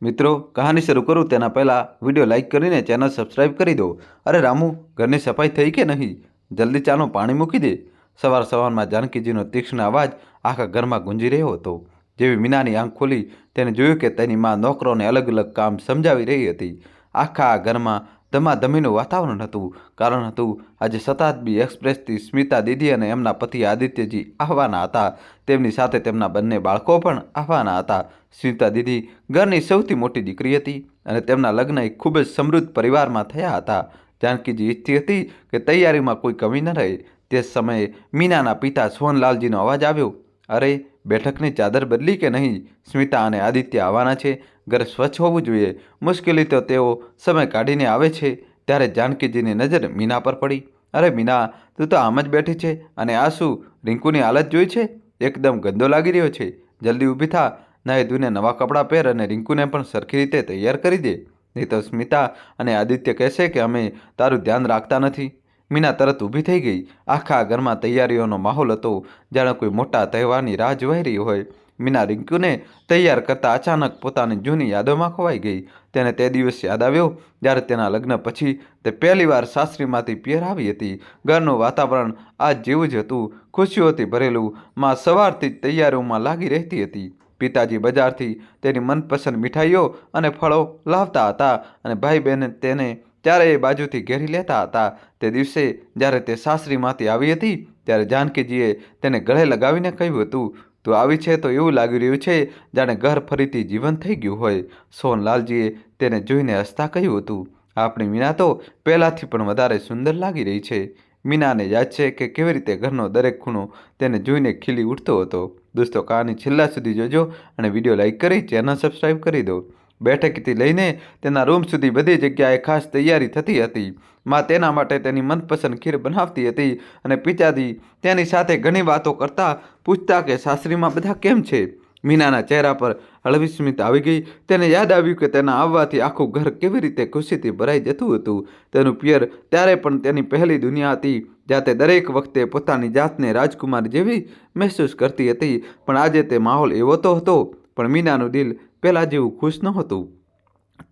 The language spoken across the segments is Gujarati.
મિત્રો, કહાની શરૂ કરું તેના પહેલાં વિડીયો લાઇક કરીને ચેનલ સબસ્ક્રાઇબ કરી દો। અરે રામુ, ઘરની સફાઈ થઈ કે નહીં? જલ્દી ચાનું પાણી મૂકી દે। સવારમાં જાનકીજીનો તીક્ષ્ણ અવાજ આખા ઘરમાં ગુંજી રહ્યો હતો। જેવી મીનાની આંખ ખોલી તેને જોયું કે તેની માં નોકરોને અલગ અલગ કામ સમજાવી રહી હતી। આખા ઘરમાં ધમાધમીનું વાતાવરણ હતું। કારણ હતું આજે શતાબ્દી એક્સપ્રેસથી સ્મિતા દીદી અને એમના પતિ આદિત્યજી આવવાના હતા। તેમની સાથે તેમના બંને બાળકો પણ આવવાના હતા। સ્મિતા દીદી ઘરની સૌથી મોટી દીકરી હતી અને તેમના લગ્ન એક ખૂબ જ સમૃદ્ધ પરિવારમાં થયા હતા। જાનકીજી ઈચ્છતી હતી કે તૈયારીમાં કોઈ કમી ન રહે। તે સમયે મીનાના પિતા સોનલાલજીનો અવાજ આવ્યો, અરે, બેઠકની ચાદર બદલી કે નહીં? સ્મિતા અને આદિત્ય આવવાના છે, ઘર સ્વચ્છ હોવું જોઈએ। મુશ્કેલી તો તેઓ સમય કાઢીને આવે છે। ત્યારે જાનકીજીની નજર મીના પર પડી। અરે મીના, તું તો આમ જ બેઠી છે અને આ શું, રિંકુની હાલત જોઈ છે? એકદમ ગંદો લાગી રહ્યો છે। જલ્દી ઊભી થા, નાહી ધોઈને નવા કપડાં પહેર અને રિંકુને પણ સરખી રીતે તૈયાર કરી દે, નહીં તો સ્મિતા અને આદિત્ય કહેશે કે અમે તારું ધ્યાન રાખતા નથી। મીના તરત ઊભી થઈ ગઈ। આખા ઘરમાં તૈયારીઓનો માહોલ હતો, જાણે કોઈ મોટા તહેવારની રાહ જોવાઈ રહી હોય। મીના રિંકુને તૈયાર કરતાં અચાનક પોતાની જૂની યાદોમાં ખોવાઈ ગઈ। તેને તે દિવસ યાદ આવ્યો જ્યારે તેના લગ્ન પછી તે પહેલીવાર સાસરીમાંથી પિયર આવી હતી। ઘરનું વાતાવરણ આજ જેવું જ હતું, ખુશીઓથી ભરેલું। માં સવારથી જ તૈયારીઓમાં લાગી રહેતી હતી। પિતાજી બજારથી તેની મનપસંદ મીઠાઈઓ અને ફળો લાવતા હતા અને ભાઈ બહેન તેને ચારેય બાજુથી ઘેરી લેતા હતા। તે દિવસે જ્યારે તે સાસરીમાંથી આવી હતી ત્યારે જાનકીજીએ તેને ગળે લગાવીને કહ્યું હતું, તું આવી છે તો એવું લાગી રહ્યું છે જાણે ઘર ફરીથી જીવંત થઈ ગયું હોય। સોનલાલજીએ તેને જોઈને હસતા કહ્યું હતું, આપણી મીના તો પહેલાંથી પણ વધારે સુંદર લાગી રહી છે। મીનાને યાદ છે કે કેવી રીતે ઘરનો દરેક ખૂણો તેને જોઈને ખીલી ઉઠતો હતો। દોસ્તો, કહાની છેલ્લા સુધી જોજો અને વિડીયો લાઇક કરી ચેનલ સબસ્ક્રાઇબ કરી દો। બેઠકથી લઈને તેના રૂમ સુધી બધી જગ્યાએ ખાસ તૈયારી થતી હતી। માં તેના માટે તેની મનપસંદ ખીર બનાવતી હતી અને પિતાજી તેની સાથે ઘણી વાતો કરતા, પૂછતા કે સાસરીમાં બધા કેમ છે? મીનાના ચહેરા પર હળવી સ્મિત આવી ગઈ। તેને યાદ આવ્યું કે તેના આવવાથી આખું ઘર કેવી રીતે ખુશીથી ભરાઈ જતું હતું। તેનું પિયર ત્યારે પણ તેની પહેલી દુનિયા હતી, જ્યાં તે દરેક વખતે પોતાની જાતને રાજકુમાર જેવી મહેસૂસ કરતી હતી। પણ આજે તે માહોલ એવો તો હતો, પણ મીનાનું દિલ પહેલાં જેવું ખુશ નહોતું।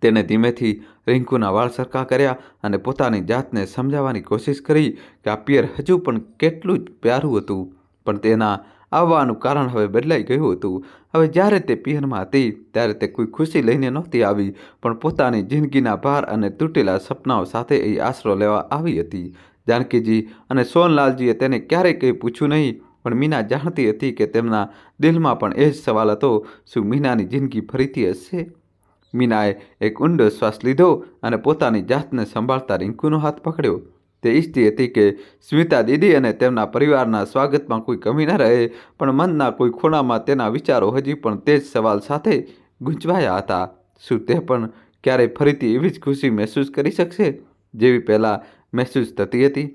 તેને ધીમેથી રિંકુના વાળ સરખા કર્યા અને પોતાની જાતને સમજાવવાની કોશિશ કરી કે આ પિયર હજુ પણ કેટલું જ પ્યારું હતું। પણ તેના આવવાનું કારણ હવે બદલાઈ ગયું હતું। હવે જ્યારે તે પિયરમાં હતી ત્યારે તે કોઈ ખુશી લઈને નહોતી આવી, પણ પોતાની જિંદગીના ભાર અને તૂટેલા સપનાઓ સાથે એ આશરો લેવા આવી હતી। જાનકીજી અને સોનલાલજીએ તેને ક્યારેય કંઈ પૂછ્યું નહીં, પણ મીના જાણતી હતી કે તેમના દિલમાં પણ એ જ સવાલ હતો, શું મીનાની જિંદગી ફરીથી હશે? મીનાએ એક ઊંડો શ્વાસ લીધો અને પોતાની જાતને સંભાળતા રિંકુનો હાથ પકડ્યો। તે ઈચ્છતી હતી કે સ્મિતા દીદી અને તેમના પરિવારના સ્વાગતમાં કોઈ કમી ન રહે, પણ મનના કોઈ ખૂણામાં તેના વિચારો હજી પણ તે જ સવાલ સાથે ગૂંચવાયા હતા, શું તે પણ ક્યારેય ફરીથી એવી જ ખુશી મહેસૂસ કરી શકશે જેવી પહેલાં મહેસૂસ થતી હતી?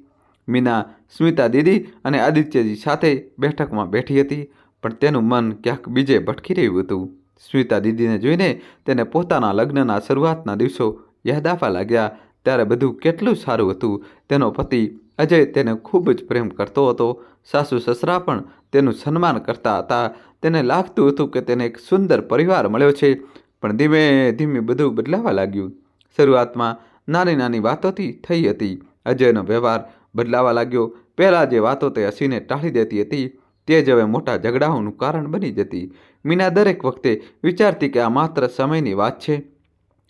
મીના સ્મિતા દીદી અને આદિત્યજી સાથે બેઠકમાં બેઠી હતી, પણ તેનું મન ક્યાંક બીજે ભટકી રહ્યું હતું। સ્મિતા દીદીને જોઈને તેને પોતાના લગ્નના શરૂઆતના દિવસો યાદ આવવા લાગ્યા। ત્યારે બધું કેટલું સારું હતું। તેનો પતિ અજય તેને ખૂબ જ પ્રેમ કરતો હતો। સાસુ સસરા પણ તેનું સન્માન કરતા હતા। તેને લાગતું હતું કે તેને એક સુંદર પરિવાર મળ્યો છે। પણ ધીમે ધીમે બધું બદલાવા લાગ્યું। શરૂઆતમાં નાની નાની વાતોથી થઈ હતી। અજયનો વ્યવહાર બદલાવા લાગ્યો। પહેલાં જે વાતો તે હસીને ટાળી દેતી હતી તે જ હવે મોટા ઝઘડાઓનું કારણ બની જતી। મીના દરેક વખતે વિચારતી કે આ માત્ર સમયની વાત છે,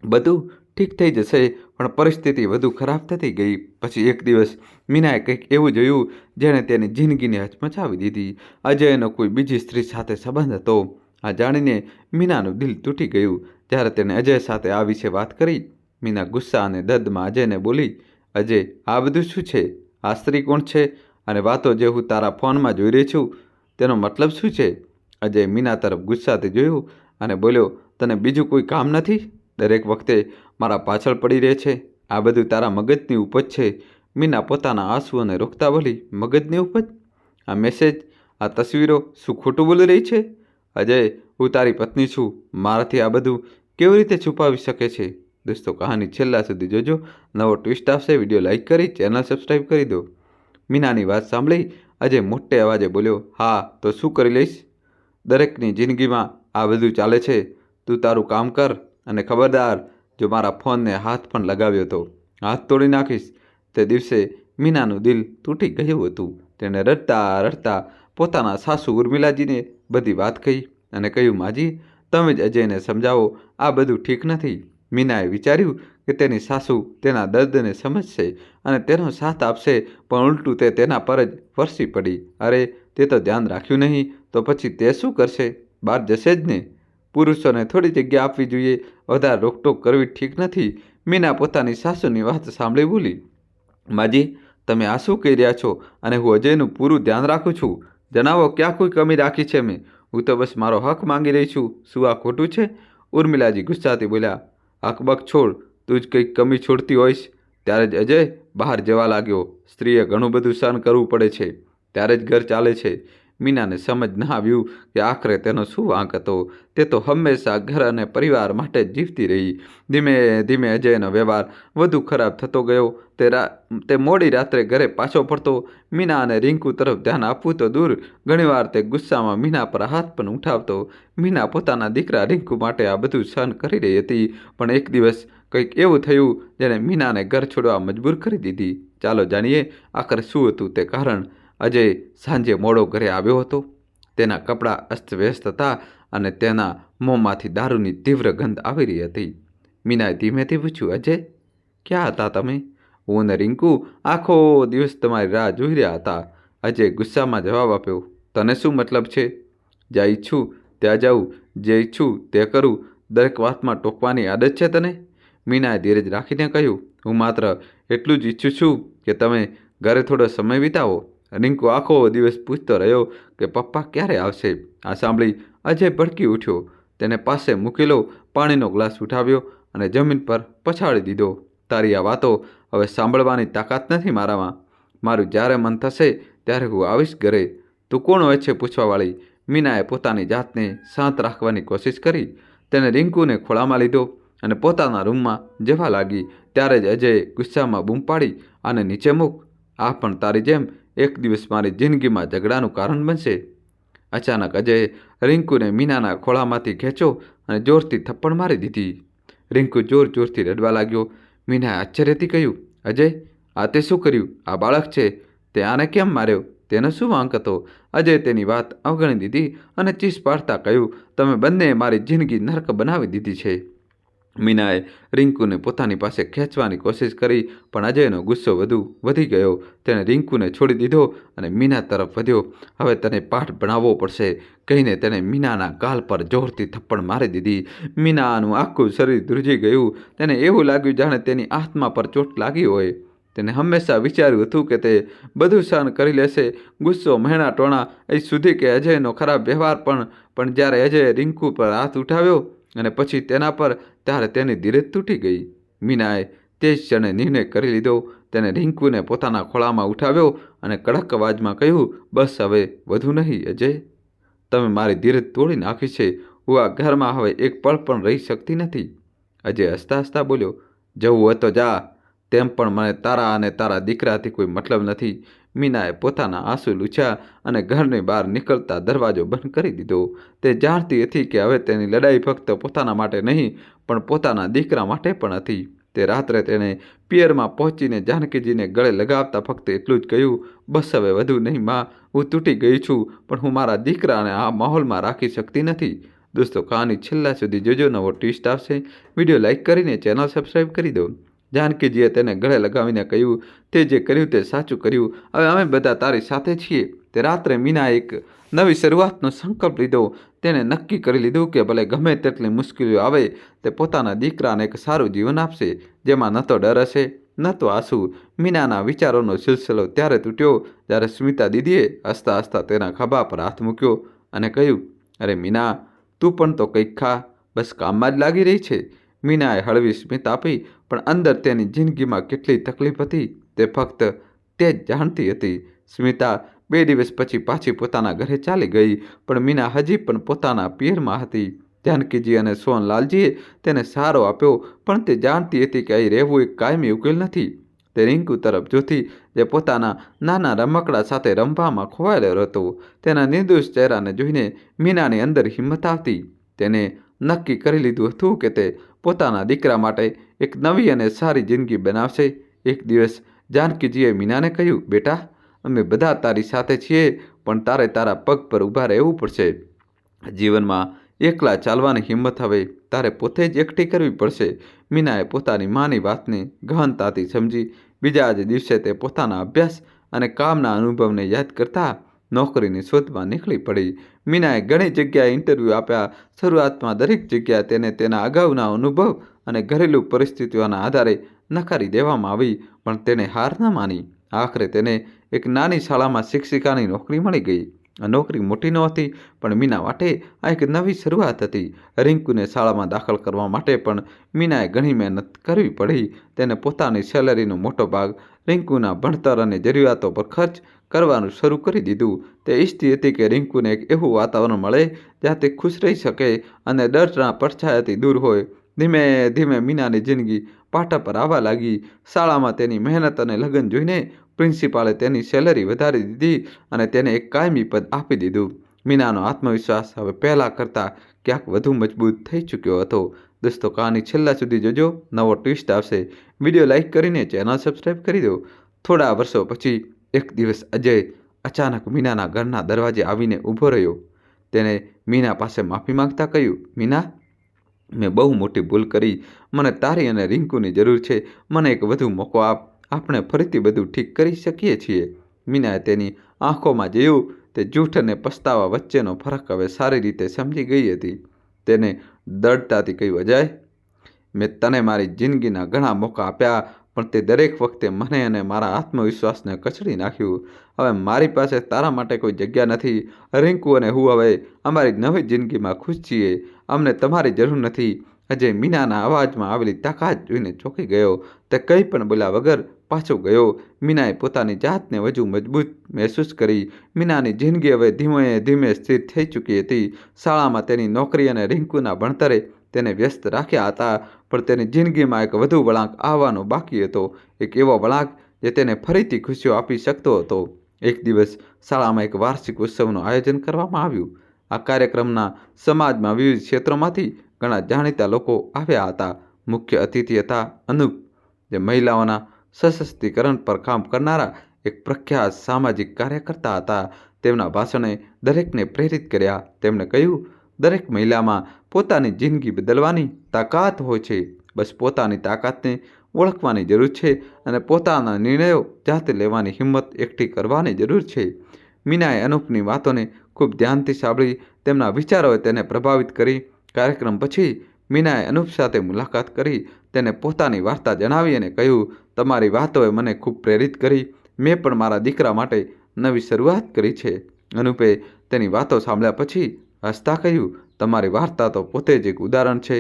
બધું ઠીક થઈ જશે, પણ પરિસ્થિતિ વધુ ખરાબ થતી ગઈ। પછી એક દિવસ મીનાએ કંઈક એવું જોયું જેણે તેની જિંદગીને હચમચાવી દીધી। અજયનો કોઈ બીજી સ્ત્રી સાથે સંબંધ હતો। આ જાણીને મીનાનું દિલ તૂટી ગયું। જ્યારે તેને અજય સાથે આ વિશે વાત કરી, મીના ગુસ્સા અને દર્દમાં અજયને બોલી, અજય, આ બધું શું છે? આ સ્ત્રી કોણ છે? અને વાતો જે હું તારા ફોનમાં જોઈ રહી છું તેનો મતલબ શું છે? અજય મીના તરફ ગુસ્સાથી જોયું અને બોલ્યો, તને બીજું કોઈ કામ નથી? દરેક વખતે મારા પાછળ પડી રહે છે? આ બધું તારા મગજની ઉપજ છે। મીના પોતાના આંસુઓને રોકતા બોલી, મગજની ઉપજ? આ મેસેજ, આ તસવીરો શું ખોટું બોલી રહી છે? અજય, હું તારી પત્ની છું, મારાથી આ બધું કેવી રીતે છુપાવી શકે છે? દોસ્તો, કહાની છેલ્લા સુધી જોજો, નવો ટ્વિસ્ટ આવશે। વિડીયો લાઇક કરી ચેનલ સબસ્ક્રાઇબ કરી દો। મીનાની વાત સાંભળી અજય મોટે અવાજે બોલ્યો, હા તો શું કરી લઈશ? દરેકની જિંદગીમાં આ બધું ચાલે છે। તું તારું કામ કર અને ખબરદાર, જો મારા ફોનને હાથ પણ લગાવ્યો તો હાથ તોડી નાખીશ. તે દિવસે મીનાનું દિલ તૂટી ગયું હતું. તેણે રડતા રડતા પોતાના સાસુ ઉર્મિલાજીને બધી વાત કહી અને કહ્યું, માજી, તમે જ અજયને સમજાવો, આ બધું ઠીક નથી. મીનાએ વિચાર્યું કે તેની સાસુ તેના દર્દને સમજશે અને તેનો સાથ આપશે, પણ ઉલટું તે તેના પર જ વરસી પડી. અરે, તે તો ધ્યાન રાખ્યું નહીં તો પછી તે શું કરશે? બહાર જશે જ ને. પુરુષોને થોડી જગ્યા આપવી જોઈએ, વધારે રોકટોક કરવી ઠીક નથી. મીના પોતાની સાસુની વાત સાંભળી બોલી, માજી, તમે આ શું કહી રહ્યા છો? અને હું અજયનું પૂરું ધ્યાન રાખું છું. જણાવો, ક્યાં કોઈ કમી રાખી છે મેં? હું તો બસ મારો હક માંગી રહી છું. શું આ ખોટું છે? ઉર્મિલાજી ગુસ્સાથી બોલ્યા, હકબક છોડ, તું જ કંઈક કમી છોડતી હોઈશ. ત્યારે જ અજય બહાર જવા લાગ્યો. સ્ત્રીએ ઘણું બધું સહન કરવું પડે છે, ત્યારે જ ઘર ચાલે છે. મીનાને સમજ ન આવ્યું કે આખરે તેનો શું વાંક હતો. તે તો હંમેશા ઘર અને પરિવાર માટે જ જીવતી રહી. ધીમે ધીમે અજયનો વ્યવહાર વધુ ખરાબ થતો ગયો. તે મોડી રાત્રે ઘરે પાછો ફરતો. મીના અને રિંકુ તરફ ધ્યાન આપવું તો દૂર, ઘણીવાર તે ગુસ્સામાં મીના પર હાથ પણ ઉઠાવતો. મીના પોતાના દીકરા રિંકુ માટે આ બધું સહન કરી રહી હતી, પણ એક દિવસ કંઈક એવું થયું જેણે મીનાને ઘર છોડવા મજબૂર કરી દીધી. ચાલો જાણીએ આખરે શું હતું તે કારણ. અજય સાંજે મોડો ઘરે આવ્યો હતો. તેના કપડાં અસ્તવ્યસ્ત હતા અને તેના મોંમાંથી દારૂની તીવ્ર ગંધ આવી રહી હતી. મીનાએ ધીમેથી પૂછ્યું, અજય, ક્યાં હતા તમે? હું અને રિંકુ આખો દિવસ તમારી રાહ જોઈ રહ્યા હતા. અજય ગુસ્સામાં જવાબ આપ્યો, તને શું મતલબ છે? જ્યાં ઈચ્છું ત્યાં જાઉં, જે ઈચ્છું તે કરું. દરેક વાતમાં ટોકવાની આદત છે તને? મીનાએ ધીરજ રાખીને કહ્યું, હું માત્ર એટલું જ ઈચ્છું છું કે તમે ઘરે થોડો સમય વિતાવો. રિંકુ આખો દિવસ પૂછતો રહ્યો કે પપ્પા ક્યારે આવશે. આ સાંભળી અજય ભડકી ઉઠ્યો. તેને પાસે મૂકેલો પાણીનો ગ્લાસ ઉઠાવ્યો અને જમીન પર પછાડી દીધો. તારી આ વાતો હવે સાંભળવાની તાકાત નથી મારામાં. મારું જ્યારે મન થશે ત્યારે હું આવીશ ઘરે. તું કોણ હોય છે પૂછવાવાળી? મીનાએ પોતાની જાતને શાંત રાખવાની કોશિશ કરી. તેણે રિંકુને ખોળામાં લીધો અને પોતાના રૂમમાં જવા લાગી. ત્યારે જ અજયે ગુસ્સામાં બૂમ પાડી, આને નીચે મૂક. આ પણ તારી જેમ એક દિવસ મારી જિંદગીમાં ઝઘડાનું કારણ બનશે. અચાનક અજયે રિંકુને મીનાના ખોળામાંથી ખેંચો અને જોરથી થપ્પડ મારી દીધી. રિંકુ જોર જોરથી રડવા લાગ્યો. મીનાએ આશ્ચર્યથી કહ્યું, અજય, આ તે શું કર્યું? આ બાળક છે, તે આને કેમ માર્યો? તેનો શું વાંક હતો? અજય તેની વાત અવગણી દીધી અને ચીસ પાડતા કહ્યું, તમે બંને મારી જિંદગી નર્ક બનાવી દીધી છે. મીનાએ રિંકુને પોતાની પાસે ખેંચવાની કોશિશ કરી, પણ અજયનો ગુસ્સો વધુ વધી ગયો. તેણે રિંકુને છોડી દીધો અને મીના તરફ વધ્યો. હવે તને પાઠ ભણાવવો પડશે, કહીને તેણે મીનાના ગાલ પર જોરથી થપ્પડ મારી દીધી. મીનાનું આખું શરીર ધ્રુજી ગયું. તેને એવું લાગ્યું જાણે તેની આત્મા પર ચોટ લાગી હોય. તેને હંમેશા વિચાર્યું હતું કે તે બધું સહન કરી લેશે, ગુસ્સો, મહેણા ટોણા, એ સુધી કે અજયનો ખરાબ વ્યવહાર પણ જ્યારે અજયે રિંકુ પર હાથ ઉઠાવ્યો અને પછી તેના પર, ત્યારે તેની ધીરજ તૂટી ગઈ. મીનાએ તે જ ક્ષણે નિર્ણય કરી લીધો. તેને રિંકુને પોતાના ખોળામાં ઉઠાવ્યો અને કડક અવાજમાં કહ્યું, બસ હવે વધુ નહીં અજય, તમે મારી ધીરજ તોડી નાખી છે. હું આ ઘરમાં હવે એક પળ પણ રહી શકતી નથી. અજય હસતા હસતા બોલ્યો, જવું હોય તો જા, તેમ પણ મને તારા અને તારા દીકરાથી કોઈ મતલબ નથી. મીનાએ પોતાના આંસુ લૂછ્યા અને ઘરની બહાર નીકળતા દરવાજો બંધ કરી દીધો. તે જાણતી હતી કે હવે તેની લડાઈ ફક્ત પોતાના માટે નહીં, પણ પોતાના દીકરા માટે પણ હતી. તે રાત્રે તેણે પિયરમાં પહોંચીને જાનકીજીને ગળે લગાવતા ફક્ત એટલું જ કહ્યું, બસ હવે વધુ નહીં માં, હું તૂટી ગઈ છું, પણ હું મારા દીકરાને આ માહોલમાં રાખી શકતી નથી. દોસ્તો, કહાની છેલ્લા સુધી જોજો, નવો ટ્વિસ્ટ આવશે. વિડીયો લાઇક કરીને ચેનલ સબસ્ક્રાઈબ કરી દો. જાનકીજીએ તેને ગળે લગાવીને કહ્યું, તે જે કર્યું તે સાચું કર્યું. હવે અમે બધા તારી સાથે છીએ. તે રાત્રે મીનાએ એક નવી શરૂઆતનો સંકલ્પ લીધો. તેણે નક્કી કરી લીધું કે ભલે ગમે તેટલી મુશ્કેલીઓ આવે, તે પોતાના દીકરાને એક સારું જીવન આપશે, જેમાં ન તો ડર હશે, ન તો આંસુ. મીનાના વિચારોનો સિલસિલો ત્યારે તૂટ્યો જ્યારે સ્મિતા દીદીએ હસતા હસતા તેના ખભા પર હાથ મૂક્યો અને કહ્યું, અરે મીના, તું પણ તો કંઈક ખા, બસ કામમાં જ લાગી રહી છે. મીનાએ હળવી સ્મિત આપી, પણ અંદર તેની જિંદગીમાં કેટલી તકલીફ હતી તે ફક્ત તે જ જાણતી હતી. સ્મિતા 2 દિવસ પછી પાછી પોતાના ઘરે ચાલી ગઈ, પણ મીના હજી પણ પોતાના પિયરમાં હતી. જાનકીજી અને સોનલાલજીએ તેને સહારો આપ્યો, પણ તે જાણતી હતી કે અહીં રહેવું એક કાયમી ઉકેલ નથી. તે રિંકુ તરફ જોતી, જે પોતાના નાના રમકડા સાથે રમવામાં ખોવાયેલો હતો. તેના નિર્દોષ ચહેરાને જોઈને મીનાની અંદર હિંમત આવતી. તેને નક્કી કરી લીધું હતું કે તે પોતાના દીકરા માટે એક નવી અને સારી જિંદગી બનાવશે. એક દિવસ જાનકીજીએ મીનાને કહ્યું, બેટા, અમે બધા તારી સાથે છીએ, પણ તારે તારા પગ પર ઊભા રહેવું પડશે. જીવનમાં એકલા ચાલવાની હિંમત હવે તારે પોતે જ એકઠી કરવી પડશે. મીનાએ પોતાની માની વાતને ગહનતાથી સમજી બીજા જ દિવસે તે પોતાના અભ્યાસ અને કામના અનુભવને યાદ કરતા નોકરીની શોધમાં નીકળી પડી. મીનાએ ઘણી જગ્યાએ ઇન્ટરવ્યૂ આપ્યા. શરૂઆતમાં દરેક જગ્યાએ તેને તેના અગાઉના અનુભવ અને ઘરેલું પરિસ્થિતિઓના આધારે નકારી દેવામાં આવી, પણ તેણે હાર ન માની. આખરે તેને એક નાની શાળામાં શિક્ષિકાની નોકરી મળી ગઈ. આ નોકરી મોટી નહોતી, પણ મીના માટે આ એક નવી શરૂઆત હતી. રિંકુને શાળામાં દાખલ કરવા માટે પણ મીનાએ ઘણી મહેનત કરવી પડી. તેને પોતાની સેલરીનો મોટો ભાગ રિંકુના ભણતર અને જરૂરિયાતો પર ખર્ચ કરવાનું શરૂ કરી દીધું. તે ઈચ્છતી હતી કે રિંકુને એક એવું વાતાવરણ મળે જ્યાં તે ખુશ રહી શકે અને ડરના પડછાયાથી દૂર હોય. ધીમે ધીમે મીનાની જિંદગી પાટા પર આવવા લાગી. શાળામાં તેની મહેનત અને લગન જોઈને પ્રિન્સિપાલે તેની સેલરી વધારી દીધી અને તેને એક કાયમી પદ આપી દીધું. મીનાનો આત્મવિશ્વાસ હવે પહેલાં કરતાં ક્યાંક વધુ મજબૂત થઈ ચૂક્યો હતો. દોસ્તો, કહાની છેલ્લા સુધી જોજો, નવો ટ્વિસ્ટ આવશે. વિડીયો લાઇક કરીને ચેનલ સબસ્ક્રાઈબ કરી દો. થોડા વર્ષો પછી એક દિવસ અજય અચાનક મીનાના ઘરના દરવાજે આવીને ઊભો રહ્યો. તેણે મીના પાસે માફી માંગતા કહ્યું, મીના, મેં બહુ મોટી ભૂલ કરી. મને તારી અને રિંકુની જરૂર છે. મને એક વધુ મોકો આપ. આપણે ફરીથી બધું ઠીક કરી શકીએ છીએ. મીનાએ તેની આંખોમાં જોયું. તે જૂઠ અને પસ્તાવા વચ્ચેનો ફરક હવે સારી રીતે સમજી ગઈ હતી. તેને દૃઢતાથી કહ્યું, અજય, મેં તને મારી જિંદગીના ઘણા મોકા આપ્યા, પણ તે દરેક વખતે મને અને મારા આત્મવિશ્વાસને કચડી નાખ્યું. હવે મારી પાસે તારા માટે કોઈ જગ્યા નથી. રિંકુ અને હું હવે અમારી નવી જિંદગીમાં ખુશ છીએ. અમને તમારી જરૂર નથી. અજય મીનાના અવાજમાં આવેલી તાકાત જોઈને ચોંકી ગયો. તે કંઈ પણ બોલ્યા વગર પાછો ગયો. મીનાએ પોતાની જાતને વધુ મજબૂત મહેસૂસ કરી. મીનાની જિંદગી હવે ધીમે ધીમે સ્થિર થઈ ચૂકી હતી. શાળામાં તેની નોકરી અને રિંકુના ભણતરે તેને વ્યસ્ત રાખ્યા હતા, પણ તેની જિંદગીમાં એક વધુ વળાંક આવવાનો બાકી હતો. એક એવો વળાંક જે તેને ફરીથી ખુશીઓ આપી શકતો હતો. એક દિવસ શાળામાં એક વાર્ષિક ઉત્સવનું આયોજન કરવામાં આવ્યું. આ કાર્યક્રમના સમાજમાં વિવિધ ક્ષેત્રોમાંથી ઘણા જાણીતા લોકો આવ્યા હતા. મુખ્ય અતિથિ હતા અનુપ, જે મહિલાઓના સશક્તિકરણ પર કામ કરનારા એક પ્રખ્યાત સામાજિક કાર્યકર્તા હતા. તેમના ભાષણે દરેકને પ્રેરિત કર્યા. તેમણે કહ્યું, દરેક મહિલામાં પોતાની જિંદગી બદલવાની તાકાત હોય છે. બસ પોતાની તાકાતને ઓળખવાની જરૂર છે અને પોતાના નિર્ણયો જાતે લેવાની હિંમત એકઠી કરવાની જરૂર છે. મીનાએ અનુપની વાતોને ખૂબ ધ્યાનથી સાંભળી. તેમના વિચારોએ તેને પ્રભાવિત કરી. કાર્યક્રમ પછી મીનાએ અનુપ સાથે મુલાકાત કરી. તેને પોતાની વાર્તા જણાવી અને કહ્યું, તમારી વાતોએ મને ખૂબ પ્રેરિત કરી. મેં પણ મારા દીકરા માટે નવી શરૂઆત કરી છે. અનુપે તેની વાતો સાંભળ્યા પછી હસતા કહ્યું, તમારી વાર્તા તો પોતે જ એક ઉદાહરણ છે.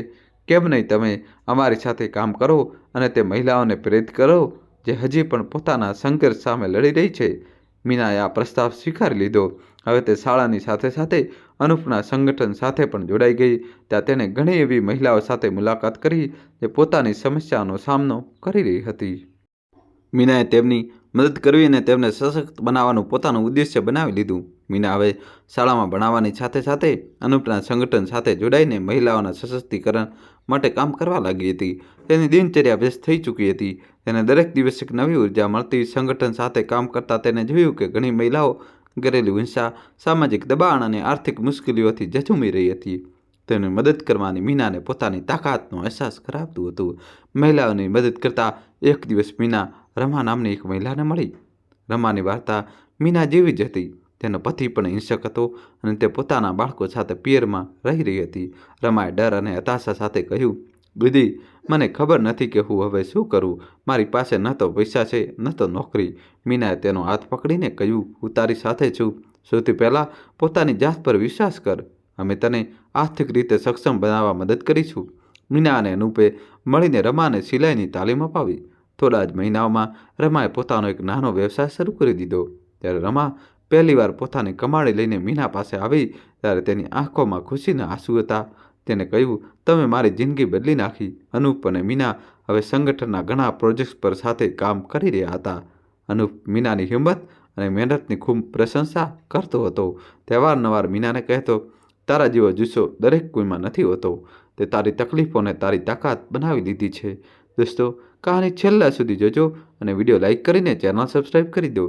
કેમ નહીં તમે અમારી સાથે કામ કરો અને તે મહિલાઓને પ્રેરિત કરો જે હજી પણ પોતાના સંઘર્ષ સામે લડી રહી છે. મીનાએ આ પ્રસ્તાવ સ્વીકારી લીધો. હવે તે શાળાની સાથે સાથે અનુપના સંગઠન સાથે પણ જોડાઈ ગઈ. ત્યાં તેણે ઘણી એવી મહિલાઓ સાથે મુલાકાત કરી જે પોતાની સમસ્યાનો સામનો કરી રહી હતી. મીનાએ તેમની મદદ કરવી અને તેમને સશક્ત બનાવવાનું પોતાનું ઉદ્દેશ્ય બનાવી લીધું. મીના હવે શાળામાં ભણાવવાની સાથે સાથે અનુપના સંગઠન સાથે જોડાઈને મહિલાઓના સશક્તિકરણ માટે કામ કરવા લાગી હતી. તેની દિનચર્યા વ્યસ્ત થઈ ચૂકી હતી. તેને દરેક દિવસે એક નવી ઉર્જા મળતી. સંગઠન સાથે કામ કરતાં તેને જોયું કે ઘણી મહિલાઓ ઘરેલું હિંસા, સામાજિક દબાણ અને આર્થિક મુશ્કેલીઓથી ઝઝૂમી રહી હતી. તેને મદદ કરવાની મીનાને પોતાની તાકાતનો અહેસાસ કરાવતું હતું. મહિલાઓની મદદ કરતાં એક દિવસ મીના રમા નામની એક મહિલાને મળી. રમાની વાર્તા મીના જેવી જ હતી. તેનો પતિ પણ હિંસક હતો અને તે પોતાના બાળકો સાથે પિયરમાં રહી હતી. રમાએ ડર અને હતાશા સાથે કહ્યું, દીદી, મને ખબર નથી કે હું હવે શું કરું. મારી પાસે ન તો પૈસા છે, ન તો નોકરી. મીનાએ તેનો હાથ પકડીને કહ્યું, હું તારી સાથે છું. સૌથી પહેલાં પોતાની જાત પર વિશ્વાસ કર. અમે તને આર્થિક રીતે સક્ષમ બનાવવા મદદ કરીશું. મીના અને અનુપે મળીને રમાને સિલાઈની તાલીમ અપાવી. થોડા જ મહિનાઓમાં રમાએ પોતાનો એક નાનો વ્યવસાય શરૂ કરી દીધો. ત્યારે રમા પહેલીવાર પોતાની કમાણી લઈને મીના પાસે આવી ત્યારે તેની આંખોમાં ખુશીના આંસુ હતા. તેને કહ્યું, તમે મારી જિંદગી બદલી નાખી. અનુપ અને મીના હવે સંગઠનના ઘણા પ્રોજેક્ટ્સ પર સાથે કામ કરી રહ્યા હતા. અનુપ મીનાની હિંમત અને મહેનતની ખૂબ પ્રશંસા કરતો હતો. તે વારંવાર મીનાને કહેતો, તારા જેવો જુસ્સો દરેક કોઈમાં નથી હોતો. તે તારી તકલીફોને તારી તાકાત બનાવી દીધી છે. દોસ્તો, કહાની છેલ્લા સુધી જોજો અને વિડીયો લાઇક કરીને ચેનલ સબસ્ક્રાઈબ કરી દો.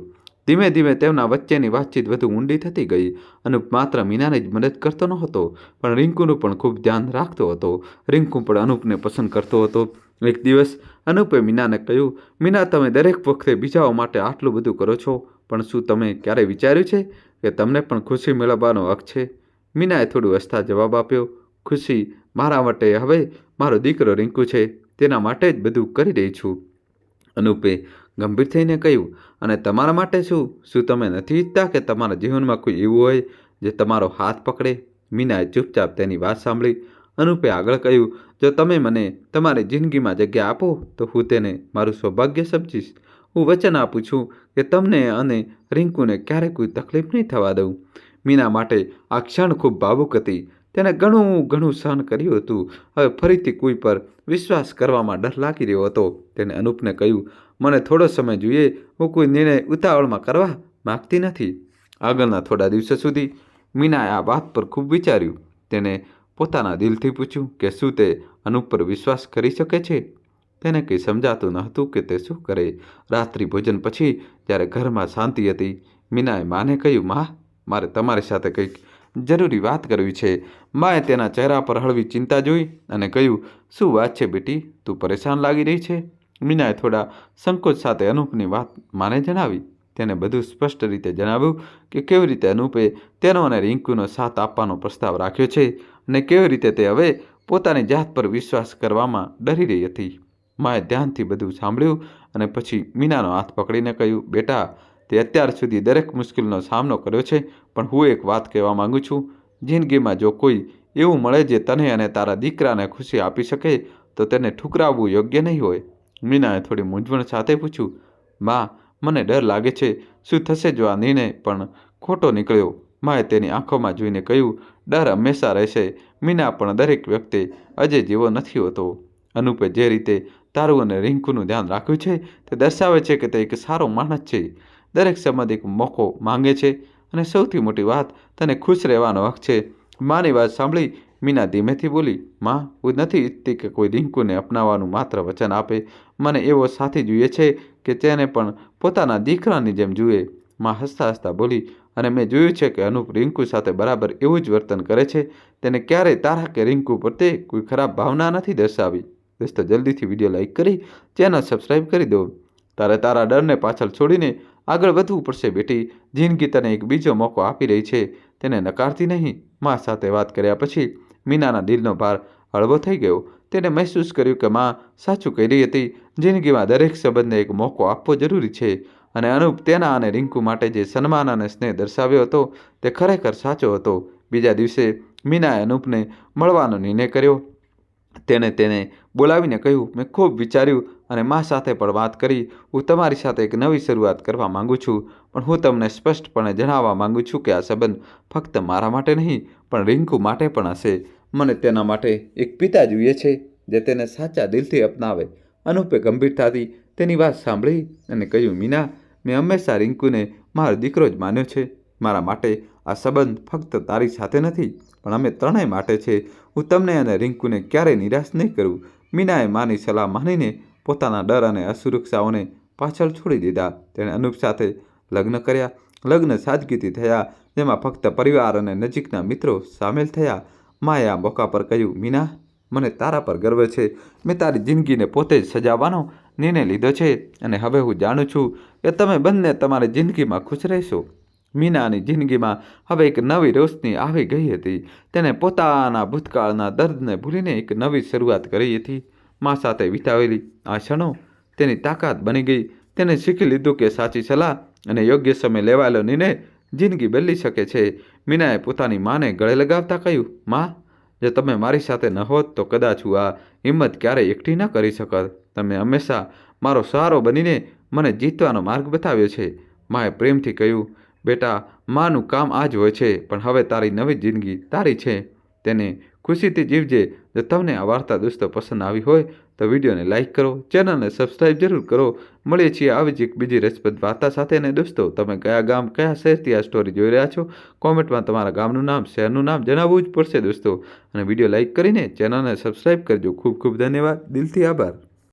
ધીમે ધીમે તેમના વચ્ચેની વાતચીત વધુ ઊંડી થતી ગઈ. અનુપ માત્ર મીનાને જ મદદ કરતો ન હતો, પણ રિંકુનું પણ ખૂબ ધ્યાન રાખતો હતો. રિંકુ પણ અનુપને પસંદ કરતો હતો. એક દિવસ અનુપે મીનાને કહ્યું, મીના, તમે દરેક વખતે બીજાઓ માટે આટલું બધું કરો છો, પણ શું તમે ક્યારેય વિચાર્યું છે કે તમને પણ ખુશી મેળવવાનો હક છે? મીનાએ થોડું હસતા જવાબ આપ્યો, ખુશી મારા માટે હવે મારો દીકરો રિંકુ છે, તેના માટે જ બધું કરી રહી છું. અનુપે ગંભીર થઈને કહ્યું, અને તમારા માટે શું તમે નથી ઈચ્છતા કે તમારા જીવનમાં કોઈ એવું હોય જે તમારો હાથ પકડે? મીનાએ ચૂપચાપ તેની વાત સાંભળી. અનુપે આગળ કહ્યું, જો તમે મને તમારી જિંદગીમાં જગ્યા આપો તો હું તેને મારું સૌભાગ્ય સમજીશ. હું વચન આપું છું કે તમને અને રિંકુને ક્યારેય કોઈ તકલીફ નહીં થવા દઉં. મીના માટે આ ક્ષણ ખૂબ ભાવુક હતી. તેને ઘણું સહન કર્યું હતું. હવે ફરીથી કોઈ પર વિશ્વાસ કરવામાં ડર લાગી રહ્યો હતો. તેને અનુપને કહ્યું, મને થોડો સમય જોઈએ, હું કોઈ નિર્ણય ઉતાવળમાં કરવા માગતી નથી. આગળના થોડા દિવસો સુધી મીનાએ આ વાત પર ખૂબ વિચાર્યું. તેને પોતાના દિલથી પૂછ્યું કે શું તે અનુપ પર વિશ્વાસ કરી શકે છે? તેને કંઈ સમજાતું ન હતું કે તે શું કરે. રાત્રિ ભોજન પછી જ્યારે ઘરમાં શાંતિ હતી, મીનાએ માને કહ્યું, માં, મારે તમારી સાથે કંઈક જરૂરી વાત કરવી છે. માએ તેના ચહેરા પર હળવી ચિંતા જોઈ અને કહ્યું, શું વાત છે બેટી? તું પરેશાન લાગી રહી છે? મીનાએ થોડા સંકોચ સાથે અનુપની વાત માને જણાવી. તેને બધું સ્પષ્ટ રીતે જણાવ્યું કે કેવી રીતે અનુપે તેનો અને રિંકુનો સાથ આપવાનો પ્રસ્તાવ રાખ્યો છે અને કેવી રીતે તે હવે પોતાની જાત પર વિશ્વાસ કરવામાં ડરી રહી હતી. માએ ધ્યાનથી બધું સાંભળ્યું અને પછી મીનાનો હાથ પકડીને કહ્યું, બેટા, તે અત્યાર સુધી દરેક મુશ્કેલીનો સામનો કર્યો છે, પણ હું એક વાત કહેવા માગું છું. જિંદગીમાં જો કોઈ એવું મળે જે તને અને તારા દીકરાને ખુશી આપી શકે તો તેને ઠુકરાવવું યોગ્ય નહીં હોય. મીનાએ થોડી મૂંઝવણ સાથે પૂછ્યું, માં, મને ડર લાગે છે. શું થશે જો આ નિર્ણય પણ ખોટો નીકળ્યો? માએ તેની આંખોમાં જોઈને કહ્યું, ડર હંમેશા રહેશે. મીના, પણ દરેક વ્યક્તિ અજય જેવો નથી હોતો. અનુપે જે રીતે તારું અને રિંકુનું ધ્યાન રાખ્યું છે તે દર્શાવે છે કે તે એક સારો માણસ છે. દરેક સંબંધ એક મોકો માંગે છે અને સૌથી મોટી વાત, તને ખુશ રહેવાનો હક છે. માની વાત સાંભળી મીના ધીમેથી બોલી, માં, હું નથી ઈચ્છતી કે કોઈ રિંકુને અપનાવવાનું માત્ર વચન આપે. મને એવો સાથી જોઈએ છે કે તેને પણ પોતાના દીકરાની જેમ જુએ. માં હસતા હસતા બોલી, અને મેં જોયું છે કે અનુપ રિંકુ સાથે બરાબર એવું જ વર્તન કરે છે. તેને ક્યારેય તારા કે રિંકુ પ્રત્યે કોઈ ખરાબ ભાવના નથી દર્શાવી. દોસ્તો, જલ્દીથી વિડીયો લાઇક કરી ચેનલ સબસ્ક્રાઈબ કરી દો. તારે તારા ડરને પાછળ છોડીને આગળ વધવું પડશે બેટી. જિંદગી તને એક બીજો મોકો આપી રહી છે, તેને નકારતી નહીં. મા સાથે વાત કર્યા પછી મીનાના દિલનો ભાર હળવો થઈ ગયો. તેને મહેસૂસ કર્યું કે માં સાચું કહી રહી હતી. જિંદગીમાં દરેક સંબંધને એક મોકો આપવો જરૂરી છે અને અનુપ તેના અને રિંકુ માટે જે સન્માન અને સ્નેહ દર્શાવ્યો હતો તે ખરેખર સાચો હતો. બીજા દિવસે મીનાએ અનુપને મળવાનો નિર્ણય કર્યો. તેને બોલાવીને કહ્યું, મેં ખૂબ વિચાર્યું અને મા સાથે પણ વાત કરી. હું તમારી સાથે એક નવી શરૂઆત કરવા માગું છું, પણ હું તમને સ્પષ્ટપણે જણાવવા માગું છું કે આ સંબંધ ફક્ત મારા માટે નહીં પણ રિંકુ માટે પણ હશે. મને તેના માટે એક પિતા જોઈએ છે જે તેને સાચા દિલથી અપનાવે. અનુપે ગંભીરતાથી તેની વાત સાંભળી અને કહ્યું, મીના, મેં હંમેશા રિંકુને મારો દીકરો જ માન્યો છે. મારા માટે આ સંબંધ ફક્ત તારી સાથે નથી પણ અમે ત્રણેય માટે છે. હું તમને અને રિંકુને ક્યારેય નિરાશ નહીં કરું. મીનાએ માની સલાહ માનીને પોતાના ડર અને અસુરક્ષાઓને પાછળ છોડી દીધા. તેણે અનુપ સાથે લગ્ન કર્યા. લગ્ન સાદગીથી થયા, જેમાં ફક્ત પરિવાર અને નજીકના મિત્રો સામેલ થયા. માએ આ મોકા પર કહ્યું, મીના, મને તારા પર ગર્વ છે. મેં તારી જિંદગીને પોતે જ સજાવવાનો નિર્ણય લીધો છે અને હવે હું જાણું છું કે તમે બંને તમારી જિંદગીમાં ખુશ રહેશો. મીનાની જિંદગીમાં હવે એક નવી રોશની આવી ગઈ હતી. તેને પોતાના ભૂતકાળના દર્દને ભૂલીને એક નવી શરૂઆત કરી હતી. મા સાથે વિતાવેલી આ ક્ષણો તેની તાકાત બની ગઈ. તેને શીખી લીધું કે સાચી સલાહ અને યોગ્ય સમય લેવાયેલો નિર્ણય જિંદગી બદલી શકે છે. મીનાએ પોતાની માને ગળે લગાવતા કહ્યું, માં, જો તમે મારી સાથે ન હોત તો કદાચ હું આ હિંમત ક્યારેય એકઠી ન કરી શકત. તમે હંમેશા મારો સહારો બનીને મને જીતવાનો માર્ગ બતાવ્યો છે. માએ પ્રેમથી કહ્યું, બેટા, માનું કામ આ જ હોય છે, પણ હવે તારી નવી જિંદગી તારી છે. તેને ખુશીથી જીવજે. જો તમને આ વાર્તા દોસ્તો પસંદ આવી હોય તો વિડીયોને લાઇક કરો, ચેનલને સબસ્ક્રાઈબ જરૂર કરો. મળીએ છીએ આવી જ એક બીજી રસપ્રદ વાર્તા સાથે. અને દોસ્તો, તમે કયા ગામ, કયા શહેરથી આ સ્ટોરી જોઈ રહ્યા છો, કોમેન્ટમાં તમારા ગામનું નામ, શહેરનું નામ જણાવવું જ પડશે દોસ્તો. અને વિડીયો લાઇક કરીને ચેનલને સબસ્ક્રાઈબ કરજો. ખૂબ ખૂબ ધન્યવાદ. દિલથી આભાર.